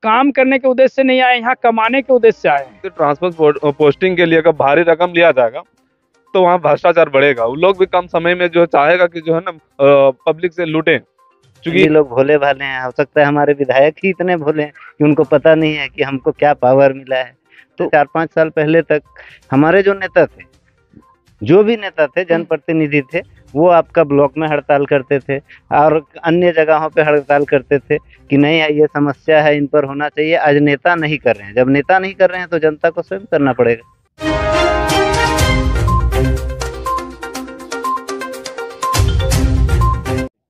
काम करने के उद्देश्य से नहीं आए, यहाँ कमाने के उद्देश्य से आए हैं। ट्रांसफर पोस्टिंग के लिए अगर भारी रकम लिया जाएगा तो वहाँ भ्रष्टाचार बढ़ेगा। वो लोग भी कम समय में जो चाहेगा कि जो है ना पब्लिक से लूटें, क्योंकि लोग भोले भाले हैं। हो सकता है हमारे विधायक ही इतने भोले हैं कि उनको पता नहीं है कि हमको क्या पावर मिला है। तो 4-5 साल पहले तक हमारे जो नेता थे, जो भी नेता थे, जनप्रतिनिधि थे, वो आपका ब्लॉक में हड़ताल करते थे और अन्य जगहों पे हड़ताल करते थे कि नहीं ये समस्या है, इन पर होना चाहिए। आज नेता नहीं कर रहे हैं। जब नेता नहीं कर रहे हैं तो जनता को स्वयं करना पड़ेगा।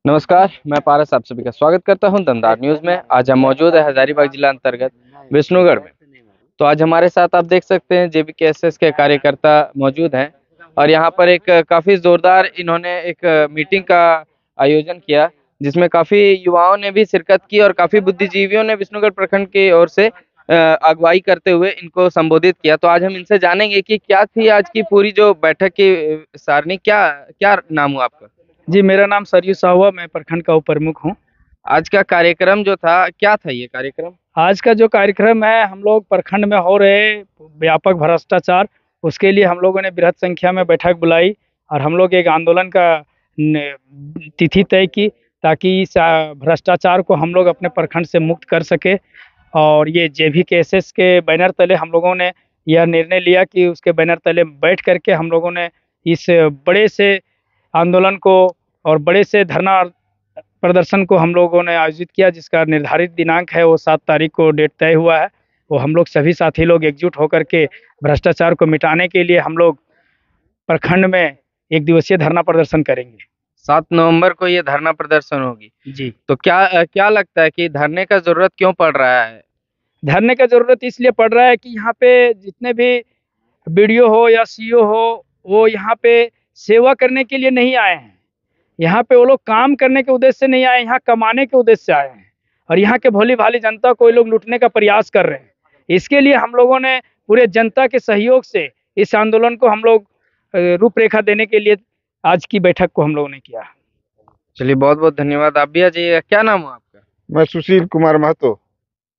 नमस्कार, मैं पारस आप सभी का स्वागत करता हूं दमदार न्यूज में। आज हम मौजूद है हजारीबाग जिला अंतर्गत विष्णुगढ़ में। तो आज हमारे साथ आप देख सकते हैं जेबीकेएसएस के कार्यकर्ता मौजूद हैं और यहां पर एक काफी जोरदार इन्होंने एक मीटिंग का आयोजन किया, जिसमें काफी युवाओं ने भी शिरकत की और काफी बुद्धिजीवियों ने विष्णुगढ़ प्रखंड की ओर से अगुवाई करते हुए इनको संबोधित किया। तो आज हम इनसे जानेंगे कि क्या थी आज की पूरी जो बैठक की सारणी। क्या नाम हुआ आपका? जी, मेरा नाम सरयू साहू हुआ, मैं प्रखंड का उप प्रमुख हूँ। आज का कार्यक्रम जो था, क्या था ये कार्यक्रम? आज का जो कार्यक्रम है, हम लोग प्रखंड में हो रहे व्यापक भ्रष्टाचार, उसके लिए हम लोगों ने बृहद संख्या में बैठक बुलाई और हम लोग एक आंदोलन का तिथि तय की ताकि इस भ्रष्टाचार को हम लोग अपने प्रखंड से मुक्त कर सके। और ये जेबीकेएसएस के बैनर तले हम लोगों ने यह निर्णय लिया कि उसके बैनर तले बैठ करके हम लोगों ने इस बड़े से आंदोलन को और बड़े से धरना प्रदर्शन को हम लोगों ने आयोजित किया, जिसका निर्धारित दिनांक है वो 7 तारीख को डेट तय हुआ है। वो हम लोग सभी साथी लोग एकजुट होकर के भ्रष्टाचार को मिटाने के लिए हम लोग प्रखंड में 1 दिवसीय धरना प्रदर्शन करेंगे। 7 नवंबर को ये धरना प्रदर्शन होगी जी। तो क्या लगता है कि धरने का जरूरत क्यों पड़ रहा है? धरने का जरूरत इसलिए पड़ रहा है कि यहाँ पे जितने भी बीडीओ हो या सीईओ हो, वो यहाँ पे सेवा करने के लिए नहीं आए हैं। यहाँ पे वो लोग काम करने के उद्देश्य से नहीं आए, यहाँ कमाने के उद्देश्य से आए हैं और यहाँ के भोली भाली जनता को ये लोग लूटने का प्रयास कर रहे हैं। इसके लिए हम लोगों ने पूरे जनता के सहयोग से इस आंदोलन को हम लोग रूपरेखा देने के लिए आज की बैठक को हम लोगों ने किया। चलिए, बहुत बहुत धन्यवाद। आप भी आ जाइए। क्या नाम है आपका? मैं सुशील कुमार महतो।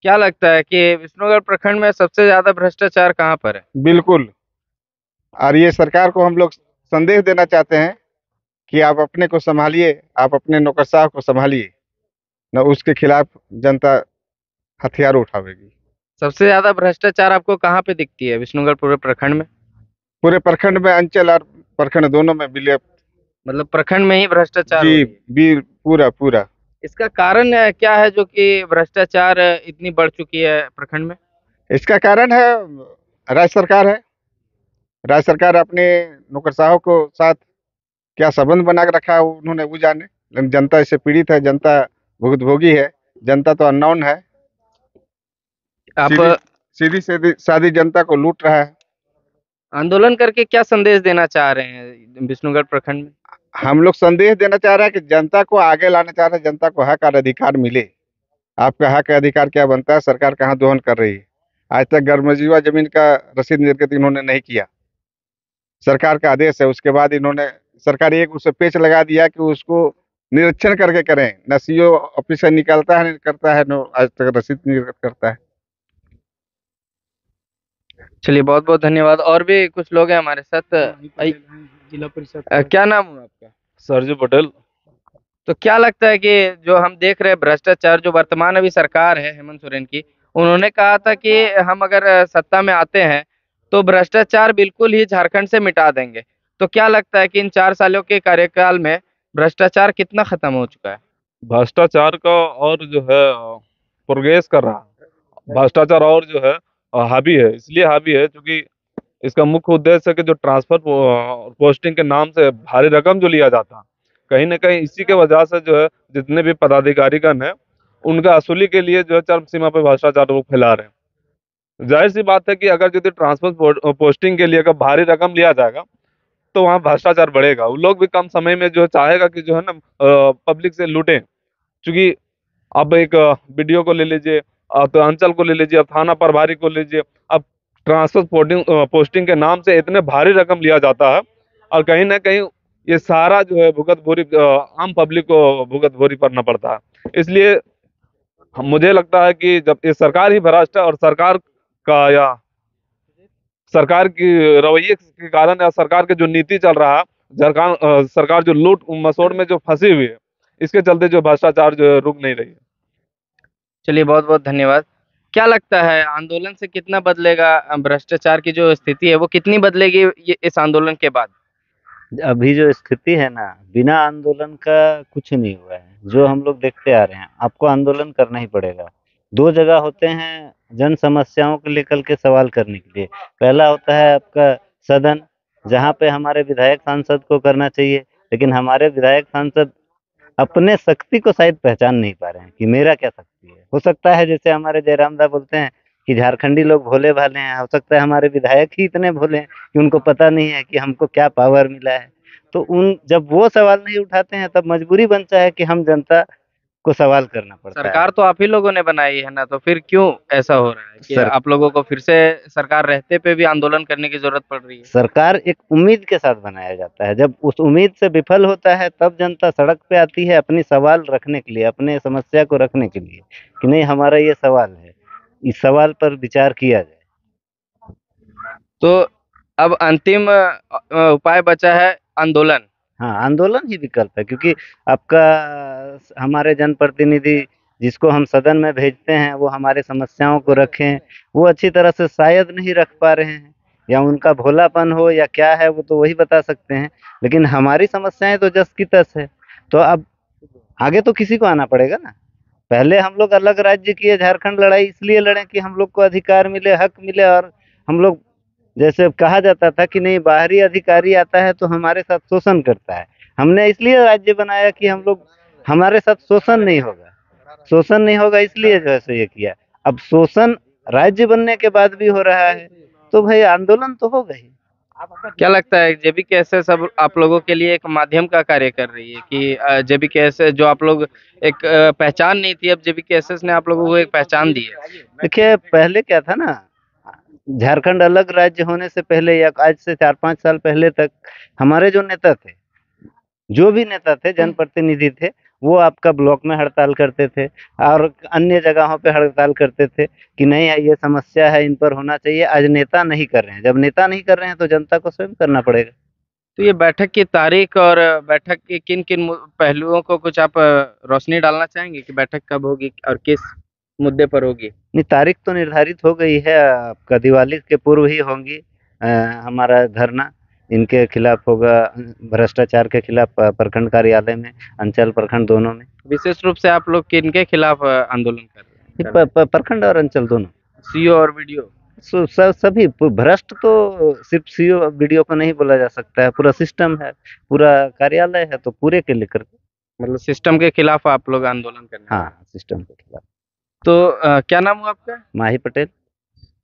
क्या लगता है कि विष्णुगढ़ प्रखंड में सबसे ज्यादा भ्रष्टाचार कहाँ पर है? बिल्कुल, और ये सरकार को हम लोग संदेश देना चाहते हैं कि आप अपने को संभालिए, आप अपने नौकरशाह को संभालिए, न उसके खिलाफ जनता हथियार उठावेगी। सबसे ज्यादा भ्रष्टाचार आपको कहाँ पे दिखती है विष्णुगढ़ पूरे प्रखंड में? पूरे प्रखंड में, अंचल और प्रखंड दोनों में विलय, मतलब प्रखंड में ही भ्रष्टाचार जी, हो रही है। पूरा। इसका कारण क्या है जो कि भ्रष्टाचार इतनी बढ़ चुकी है प्रखंड में? इसका कारण है राज्य सरकार है। राज्य सरकार अपने नौकरशाहों को साथ क्या संबंध बना के रखा है उन्होंने वो जाने, लेकिन जनता इससे पीड़ित है, जनता भुगतभोगी है, जनता तो अननोन है। आप सीधी सादी जनता को लूट रहा है। आंदोलन करके क्या संदेश देना चाह रहे हैं विष्णुगढ़ प्रखंड में? हम लोग संदेश देना चाह रहे हैं कि जनता को आगे लाना चाह रहे हैं, जनता को हक और अधिकार मिले। आपका हक अधिकार क्या बनता है, सरकार कहाँ दोहन कर रही है। आज तक गर्मजीवा जमीन का रसीद निर्गत इन्होंने नहीं किया, सरकार का आदेश है। उसके बाद इन्होंने सरकार एक उसे पेच लगा दिया कि उसको निरीक्षण करके करें। न सीओ ऑफिस से निकलता है, करता है, न आज तक रसीद निर्गत करता है। चलिए, बहुत बहुत धन्यवाद। और भी कुछ लोग हैं हमारे साथ। जिला परिषद क्या नाम है आपका? सरजू पटेल। तो क्या लगता है कि जो हम देख रहे हैं भ्रष्टाचार, जो वर्तमान अभी सरकार है हेमंत सोरेन की, उन्होंने कहा था कि हम अगर सत्ता में आते हैं तो भ्रष्टाचार बिल्कुल ही झारखंड से मिटा देंगे। तो क्या लगता है कि इन 4 सालों के कार्यकाल में भ्रष्टाचार कितना खत्म हो चुका है? भ्रष्टाचार का और जो है प्रोग्रेस कर रहा है। भ्रष्टाचार और जो है हावी है, इसलिए हावी है क्योंकि इसका मुख्य उद्देश्य है कि जो ट्रांसफर पोस्टिंग के नाम से भारी रकम जो लिया जाता है, कहीं ना कहीं इसी के वजह से जो है जितने भी पदाधिकारीगण है उनका वसूली के लिए जो है चरम सीमा पर भ्रष्टाचार वो फैला रहे हैं। जाहिर सी बात है कि अगर यदि ट्रांसफर पोस्टिंग के लिए अगर भारी रकम लिया जाएगा तो वहाँ भ्रष्टाचार बढ़ेगा। वो लोग भी कम समय में जो चाहेगा कि जो है ना पब्लिक से लूटें, क्योंकि अब एक बीडीओ को ले लीजिए, तो अंचल को ले लीजिए, अब थाना प्रभारी को लीजिए, अब ट्रांसफर पोस्टिंग के नाम से इतने भारी रकम लिया जाता है और कहीं ना कहीं ये सारा जो है भुगत भोरी आम पब्लिक को भुगत भोरी करना पड़ता है। इसलिए मुझे लगता है कि जब ये सरकार ही भ्रष्ट है और सरकार का या सरकार की रवैये के कारण या सरकार के जो नीति चल रहा है, सरकार जो लूट मसोड़ में जो फंसी हुई है, इसके चलते जो भ्रष्टाचार जो है रुक नहीं रही है। चलिए बहुत बहुत धन्यवाद। क्या लगता है आंदोलन से कितना बदलेगा भ्रष्टाचार की जो स्थिति है वो कितनी बदलेगी ये इस आंदोलन के बाद? अभी जो स्थिति है ना, बिना आंदोलन का कुछ नहीं हुआ है। जो हम लोग देखते आ रहे हैं, आपको आंदोलन करना ही पड़ेगा। दो जगह होते हैं जन समस्याओं को लेकर के सवाल करने के लिए। पहला होता है आपका सदन, जहाँ पे हमारे विधायक सांसद को करना चाहिए, लेकिन हमारे विधायक सांसद अपने शक्ति को शायद पहचान नहीं पा रहे हैं कि मेरा क्या शक्ति है। हो सकता है जैसे हमारे जयराम दा बोलते हैं कि झारखंडी लोग भोले भाले हैं, हो सकता है हमारे विधायक ही इतने भोले हैं कि उनको पता नहीं है कि हमको क्या पावर मिला है। तो उन जब वो सवाल नहीं उठाते हैं तब मजबूरी बनता है कि हम जनता को सवाल करना पड़ता है। सरकार तो आप ही लोगों ने बनाई है ना, तो फिर क्यों ऐसा हो रहा है कि सर- आप लोगों को फिर से सरकार रहते पे भी आंदोलन करने की जरूरत पड़ रही है? सरकार एक उम्मीद के साथ बनाया जाता है, जब उस उम्मीद से विफल होता है तब जनता सड़क पे आती है अपनी सवाल रखने के लिए, अपने समस्या को रखने के लिए कि नहीं हमारा ये सवाल है, इस सवाल पर विचार किया जाए। तो अब अंतिम उपाय बचा है आंदोलन। हाँ, आंदोलन ही विकल्प है, क्योंकि आपका हमारे जनप्रतिनिधि जिसको हम सदन में भेजते हैं वो हमारे समस्याओं को रखें, वो अच्छी तरह से शायद नहीं रख पा रहे हैं, या उनका भोलापन हो या क्या है वो तो वही बता सकते हैं। लेकिन हमारी समस्याएं तो जस की तस है। तो अब आगे तो किसी को आना पड़ेगा ना। पहले हम लोग अलग राज्य किए, झारखंड लड़ाई इसलिए लड़े कि हम लोग को अधिकार मिले, हक मिले, और हम लोग जैसे कहा जाता था कि नहीं बाहरी अधिकारी आता है तो हमारे साथ शोषण करता है। हमने इसलिए राज्य बनाया कि हम लोग हमारे साथ शोषण नहीं होगा, शोषण नहीं होगा, इसलिए जो है सो ये किया। अब शोषण राज्य बनने के बाद भी हो रहा है तो भाई आंदोलन तो होगा ही। क्या लगता है जेबीकेएसएस अब आप लोगों के लिए एक माध्यम का कार्य कर रही है कि जेबीकेएसएस जो आप लोग एक पहचान नहीं थी, अब जेबीकेएसएस ने आप लोगों को एक पहचान दी है? देखिए पहले क्या था ना, झारखंड अलग राज्य होने से पहले या आज से 4-5 साल पहले तक हमारे जो नेता थे, जो भी नेता थे, जनप्रतिनिधि थे, वो आपका ब्लॉक में हड़ताल करते थे और अन्य जगहों पे हड़ताल करते थे कि नहीं ये समस्या है, इन पर होना चाहिए। आज नेता नहीं कर रहे हैं, जब नेता नहीं कर रहे हैं तो जनता को स्वयं करना पड़ेगा। तो ये बैठक की तारीख और बैठक के किन किन पहलुओं को कुछ आप रोशनी डालना चाहेंगे कि बैठक कब होगी और किस मुद्दे पर होगी? नहीं, तारीख तो निर्धारित हो गई है, आपका दिवाली के पूर्व ही होंगी। हमारा धरना इनके खिलाफ होगा, भ्रष्टाचार के खिलाफ प्रखंड कार्यालय में, अंचल प्रखंड दोनों में। विशेष रूप से आप लोग किनके खिलाफ आंदोलन कर रहे हैं? प्रखंड और अंचल दोनों। सीओ और वीडियो? सभी भ्रष्ट तो सिर्फ सीओ वीडियो को नहीं बोला जा सकता है, पूरा सिस्टम है, पूरा कार्यालय है, तो पूरे के लेकर के। मतलब सिस्टम के खिलाफ आप लोग आंदोलन करने वाले हैं। हाँ, सिस्टम के खिलाफ। तो क्या नाम हुआ आपका? माही पटेल।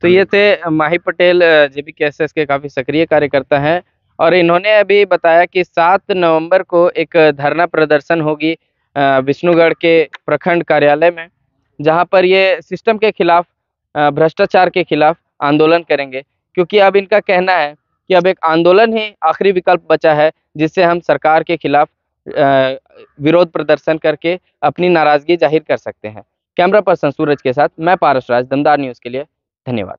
तो ये थे माही पटेल, जेबीकेएसएस के काफी सक्रिय कार्यकर्ता हैं और इन्होंने अभी बताया कि 7 नवंबर को एक धरना प्रदर्शन होगी विष्णुगढ़ के प्रखंड कार्यालय में, जहां पर ये सिस्टम के खिलाफ, भ्रष्टाचार के खिलाफ आंदोलन करेंगे, क्योंकि अब इनका कहना है कि अब एक आंदोलन ही आखिरी विकल्प बचा है जिससे हम सरकार के खिलाफ विरोध प्रदर्शन करके अपनी नाराजगी जाहिर कर सकते हैं। कैमरा पर्सन सूरज के साथ मैं पारस राज, दमदार न्यूज़ के लिए। धन्यवाद।